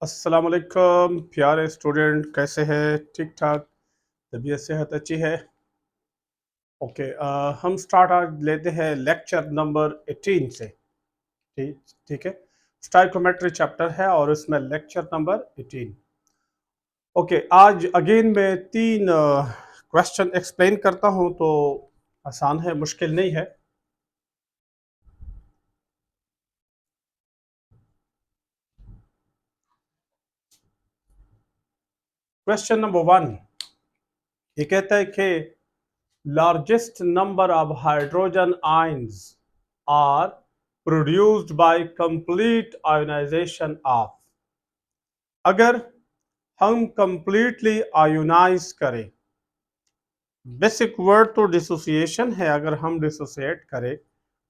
अस्सलाम वालेकुम प्यारे स्टूडेंट, कैसे हैं? ठीक ठाक, तबीयत सेहत अच्छी है? ओके, हम स्टार्ट आज लेते हैं लेक्चर नंबर 18 से। ठीक ठीक है। स्टाइकोमेट्री चैप्टर है और इसमें लेक्चर नंबर 18। ओके, आज अगेन मैं तीन क्वेश्चन एक्सप्लेन करता हूं, तो आसान है, मुश्किल नहीं है। क्वेश्चन नंबर 1 ये कहता है कि largest number of hydrogen ions are produced by complete ionization of। अगर हम कंप्लीटली आयोनाइज करें, बेसिक वर्ड तो डिसोसिएशन है, अगर हम डिसोसिएट करें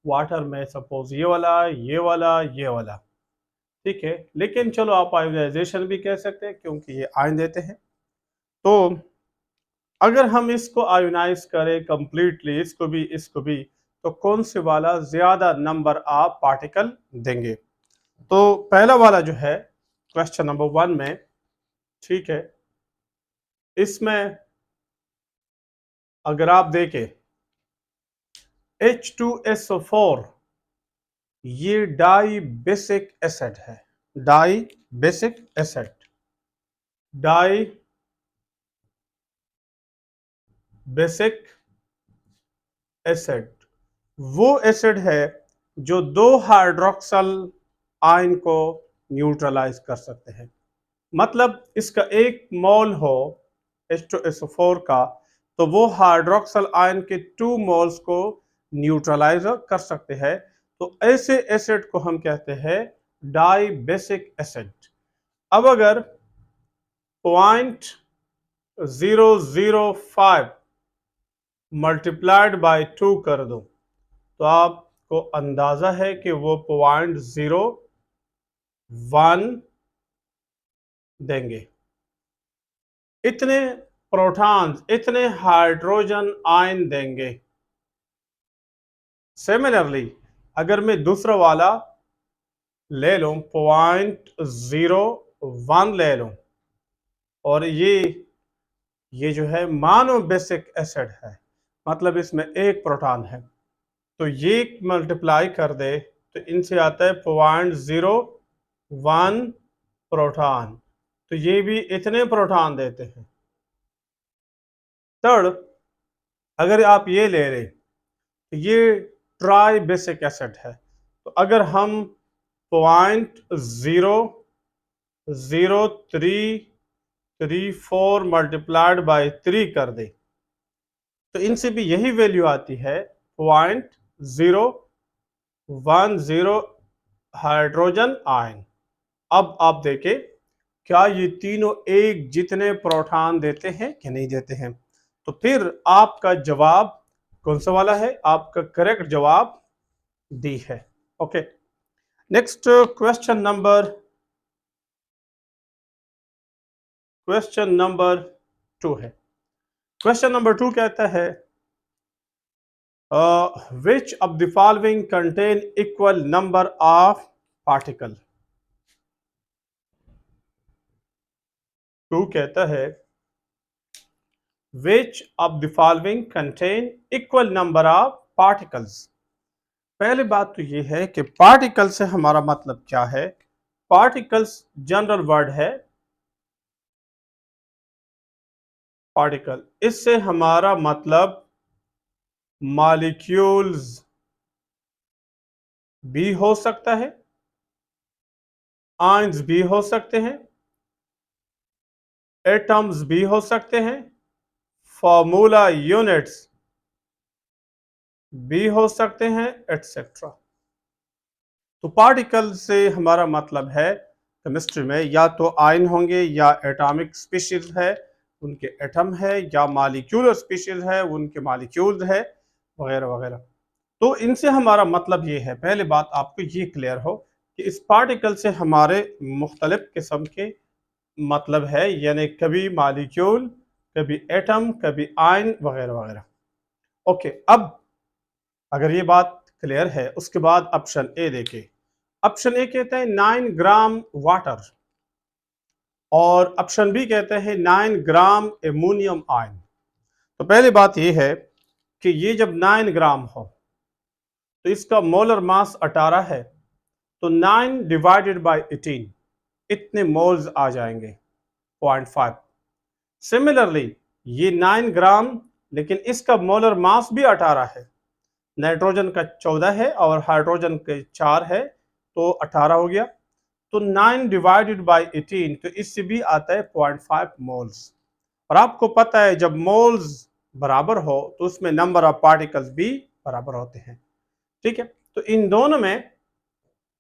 वाटर में, सपोज ये वाला, ठीक है, लेकिन चलो आप आयोनाइजेशन भी कह सकते हैं क्योंकि ये आयन देते हैं। तो अगर हम इसको आयोनाइज करें कंप्लीटली, इसको भी तो कौन से वाला ज्यादा नंबर ऑफ पार्टिकल देंगे? तो पहला वाला जो है क्वेश्चन नंबर 1 में, ठीक है, इसमें अगर आप देखें H2SO4 ये डाई बेसिक एसिड है। Dibasic acid, dibasic acid वो एसिड है जो दो हाइड्रोक्सल आयन को न्यूट्रलाइज कर सकते हैं। मतलब इसका एक मोल हो H2SO4 का, तो वो हाइड्रोक्सल आयन के 2 मोल्स को न्यूट्रलाइज कर सकते हैं। तो ऐसे एसिड को हम कहते हैं डाई बेसिक एसिड। अब अगर 0.005 मल्टीप्लाइड बाय 2 कर दो, तो आपको अंदाजा है कि वो 0.01 देंगे। इतने प्रोटॉन्स, इतने हाइड्रोजन आयन देंगे। सिमिलरली अगर मैं दूसरा वाला ले लूं, 0.01 ले लूं, और ये जो है मानो बेसिक एसिड है, मतलब इसमें एक प्रोटॉन है, तो ये मल्टीप्लाई कर दे तो इनसे आता है 0.01 प्रोटॉन। तो ये भी इतने प्रोटॉन देते हैं। थर्ड, अगर आप ये ले रहे तो ये ट्राई बेसिक एसिड है, तो अगर हम 0.0334 मल्टीप्लाइड बाई 3 कर दे, तो इनसे भी यही वैल्यू आती है 0.010 हाइड्रोजन आयन। अब आप देखें क्या ये तीनों एक जितने प्रोटॉन देते हैं कि नहीं देते हैं? तो फिर आपका जवाब कौन सा वाला है? आपका करेक्ट जवाब डी है। ओके, नेक्स्ट क्वेश्चन नंबर 2 है। क्वेश्चन नंबर 2 कहता है which of the following contain equal number of particle. 2 कहता है which of the following contain equal number of particles. पहली बात तो ये है कि पार्टिकल से हमारा मतलब क्या है? पार्टिकल्स जनरल वर्ड है, पार्टिकल, इससे हमारा मतलब मॉलिक्यूल्स भी हो सकता है, आयंस भी हो सकते हैं, एटम्स भी हो सकते हैं, फॉर्मूला यूनिट्स भी हो सकते हैं, एटसेट्रा। तो पार्टिकल से हमारा मतलब है केमिस्ट्री में या तो आयन होंगे, या एटॉमिक स्पीशीज है उनके एटम है, या मॉलिक्यूलर स्पीशीज है उनके मॉलिक्यूल्स है, वगैरह वगैरह। तो इनसे हमारा मतलब ये है, पहले बात आपको ये क्लियर हो कि इस पार्टिकल से हमारे मुख्तलिफ किस्म के मतलब है, यानी कभी मॉलिक्यूल, कभी एटम, कभी आयन, वगैरह वगैरह। ओके, अब अगर ये बात क्लियर है, उसके बाद ऑप्शन ए देखें। ऑप्शन ए कहता है 9 ग्राम वाटर। और ऑप्शन बी कहते हैं 9 ग्राम एमोनियम आयन। तो पहली बात यह है कि ये जब 9 ग्राम हो तो इसका मोलर मास 18 है, तो 9 डिवाइडेड बाय 18 इतने मोल्स आ जाएंगे 0.5। सिमिलरली ये 9 ग्राम, लेकिन इसका मोलर मास भी 18 है, नाइट्रोजन का 14 है और हाइड्रोजन के 4 है, तो 18 हो गया। तो 9 डिवाइडेड बाय 18, तो इससे भी आता है 0.5 मोल्स। और आपको पता है जब मोल्स बराबर हो तो उसमें नंबर ऑफ पार्टिकल्स भी बराबर होते हैं। ठीक है, तो इन दोनों में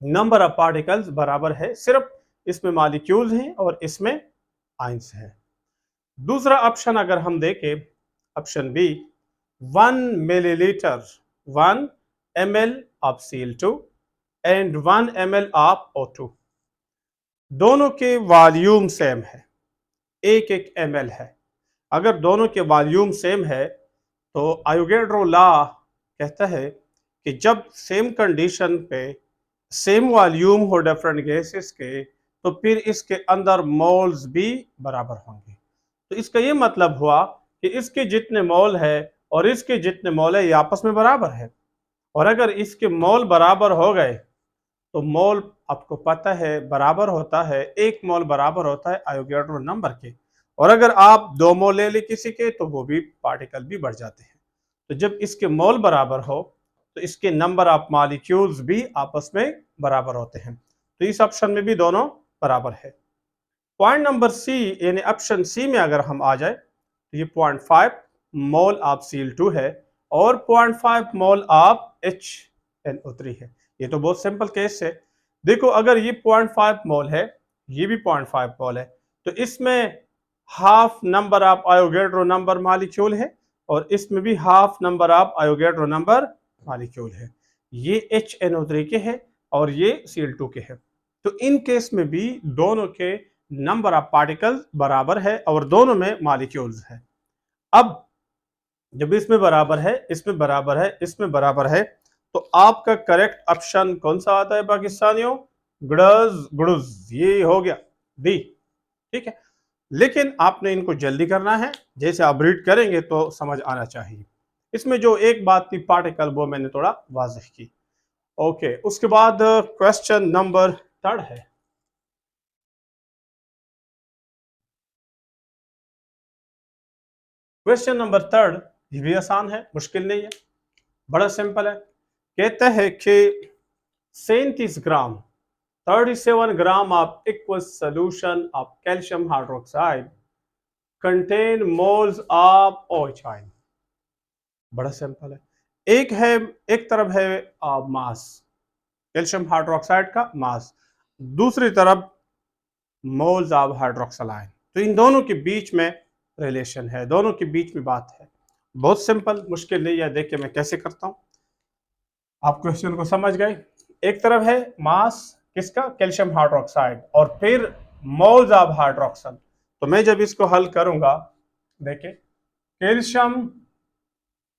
नंबर ऑफ पार्टिकल्स बराबर है, सिर्फ इसमें मॉलिक्यूल्स हैं और इसमें आयंस हैं। दूसरा ऑप्शन अगर हम देखें, option B, 1 millilitre 1 ml of Cl2 and 1 ml of O2, दोनों के वॉल्यूम सेम है, 1 ml है। अगर दोनों के वॉल्यूम सेम है तो आयोगेड्रो लॉ कहता है कि जब सेम कंडीशन पे सेम वॉल्यूम हो डिफरेंट गैसेस के, तो फिर इसके अंदर मोल्स भी बराबर होंगे। तो इसका ये मतलब हुआ कि इसके जितने मोल है और इसके जितने मोल है ये आपस में बराबर है। और अगर इसके मोल बराबर हो गए तो मोल आपको पता है बराबर होता है, 1 मोल बराबर होता है आयोगेड्रो नंबर के। और अगर आप 2 मोल ले ली किसी के तो वो भी पार्टिकल भी बढ़ जाते हैं। तो जब इसके मोल बराबर हो तो इसके नंबर ऑफ मॉलिक्यूल्स भी आपस में बराबर होते हैं। तो इस ऑप्शन में भी दोनों बराबर है। पॉइंट नंबर सी, यानी ऑप्शन सी में अगर हम आ जाए तो ये 0.5 मोल ऑफ Cl2 है और 0.5 मोल ऑफ HNO3 है। ये तो बहुत सिंपल केस है। देखो अगर ये 0.5 मोल है, ये भी 0.5 मोल है, तो इसमें half number of Avogadro number molecule है और इसमें भी half number of Avogadro number molecule है। ये HNO3 के है और ये Cl2 के है। तो इन केस में भी दोनों के नंबर ऑफ पार्टिकल्स बराबर है और दोनों में मॉलिक्यूल्स है। अब जब इसमें बराबर है, इसमें बराबर है, इसमें बराबर है, तो आपका करेक्ट ऑप्शन कौन सा आता है पाकिस्तानियों? गुडज गुडज, ये हो गया डी। ठीक है, लेकिन आपने इनको जल्दी करना है, जैसे आप रीड करेंगे तो समझ आना चाहिए। इसमें जो एक बात थी पार्टिकल, वो मैंने थोड़ा वाज़ेह की। ओके, उसके बाद क्वेश्चन नंबर 3 है। क्वेश्चन नंबर 3 ये भी आसान है, मुश्किल नहीं है, बड़ा सिंपल है। कहता है कि 37 ग्राम 37 gram of aqueous solution of calcium hydroxide contain moles of OH ion। बड़ा सिंपल है। एक है, एक तरफ है मास, कैल्शियम हाइड्रोक्साइड का मास, दूसरी तरफ मोल्स ऑफ हाइड्रोक्सिल आयन। तो इन दोनों के बीच में रिलेशन है, दोनों के बीच में बात है। बहुत सिंपल, मुश्किल नहीं है। देखिए मैं कैसे करता हूं, आप क्वेश्चन को समझ गए। एक तरफ है मास किसका, कैल्शियम हाइड्रोक्साइड, और फिर मोल्स ऑफ हाइड्रोक्सिल। तो मैं जब इसको हल करूंगा, देखिए कैल्शियम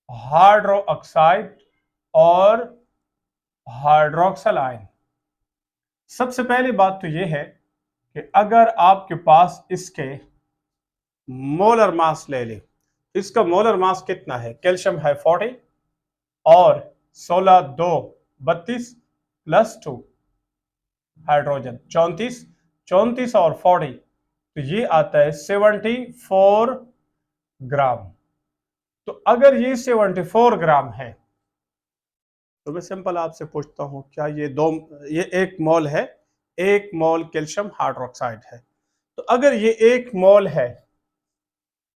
हाइड्रोक्साइड और हाइड्रोक्सिल आयन। सबसे पहली बात तो यह है कि अगर आपके पास इसके मोलर मास ले ले, इसका मोलर मास कितना है? कैल्शियम है 40 और 16 2 32 प्लस 2 हाइड्रोजन 34, 34 और 40, तो ये आता है 74 ग्राम। तो अगर ये 74 ग्राम है तो मैं सिंपल आपसे पूछता हूं, क्या ये 1 मोल है? 1 मोल कैल्शियम हाइड्रोक्साइड है। तो अगर ये 1 मोल है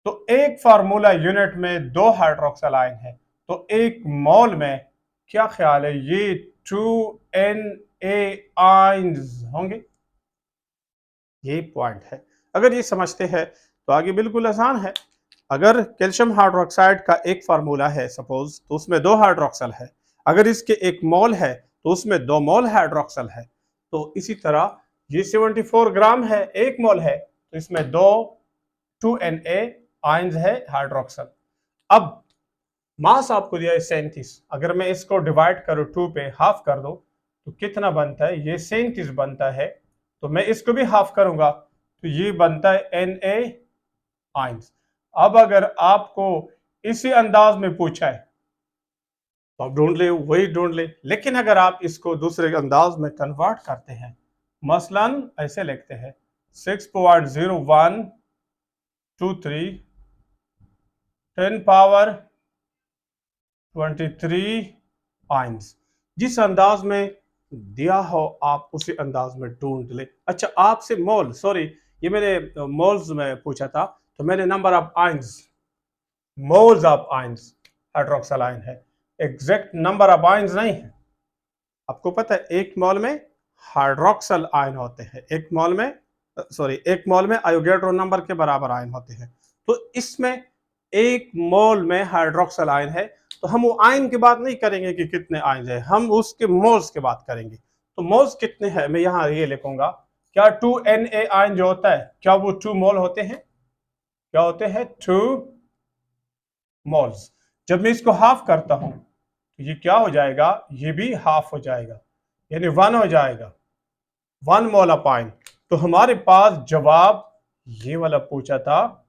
तो एक फार्मूला यूनिट में 2 हाइड्रोक्सिल आयन है, तो 1 मोल में क्या ख्याल है ये 2Na आयन्स होंगे? यही पॉइंट है। अगर ये समझते हैं तो आगे बिल्कुल आसान है। अगर कैल्शियम हाइड्रोक्साइड का एक फार्मूला है सपोज, तो उसमें 2 हाइड्रोक्सिल है। अगर इसके 1 मोल है तो उसमें 2 मोल हाइड्रोक्सिल है। तो इसी तरह ये 74 ग्राम है, 1 मोल है, तो इसमें 2Na आयन्स है हाइड्रोक्सिल। अब मास आपको दिया है 37, अगर मैं इसको डिवाइड करूं 2 पे, हाफ कर दो, तो कितना बनता है? ये 37 बनता है। तो मैं इसको भी हाफ करूंगा तो ये बनता है Na आइंस। अब अगर आपको इसी अंदाज में पूछा है तो आप ढूंढ ले, वही ढूंढ ले। लेकिन अगर आप इसको दूसरे अंदाज में कन्वर्ट करते हैं, मसलन ऐसे लिखते हैं 6.0123 10 पावर 23 आइंस। जिस अंदाज में दिया हो आप उसी अंदाज में ढूंढ ले। अच्छा, आपसे मोल, सॉरी, ये मैंने मोल्स में पूछा था, तो मैंने number of ions, moles of ions hydroxyl ion है, एग्जैक्ट नंबर ऑफ आइंस नहीं है। आपको पता है एक मोल में हाइड्रोक्सिल आयन होते हैं, एक मोल में, सॉरी, एक मोल में आयोगेड्रो नंबर के बराबर आयन होते हैं। तो इसमें एक मोल में हाइड्रोक्सिल आयन है, तो हम वो आयन की बात नहीं करेंगे कि कितने आयन है, हम उसके मोल्स की बात करेंगे। तो मोल्स कितने हैं मैं यहाँ ये लिखूंगा। क्या 2Na आयन जो होता है, क्या वो 2 मोल होते हैं? क्या होते हैं? 2 मोल्स। जब मैं इसको हाफ करता हूं तो ये क्या हो जाएगा? ये भी हाफ हो जाएगा, यानी 1 हो जाएगा, 1 मोल ऑफ आयन। तो हमारे पास जवाब ये वाला पूछा था,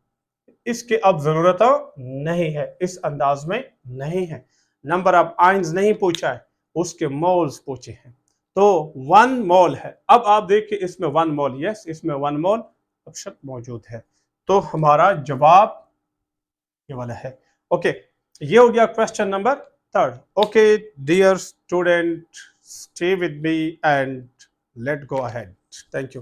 इसके अब जरूरत नहीं है, इस अंदाज में नहीं है। नंबर ऑफ आयंस नहीं पूछा है, उसके मोल्स पूछे हैं। तो 1 मोल है। अब आप देखिए इसमें 1 मोल, यस, इसमें 1 मोल ऑप्शन मौजूद है। तो हमारा जवाब ये वाला है। ओके, ये हो गया question number 3rd। Okay dear student, stay with me and let go ahead. Thank you.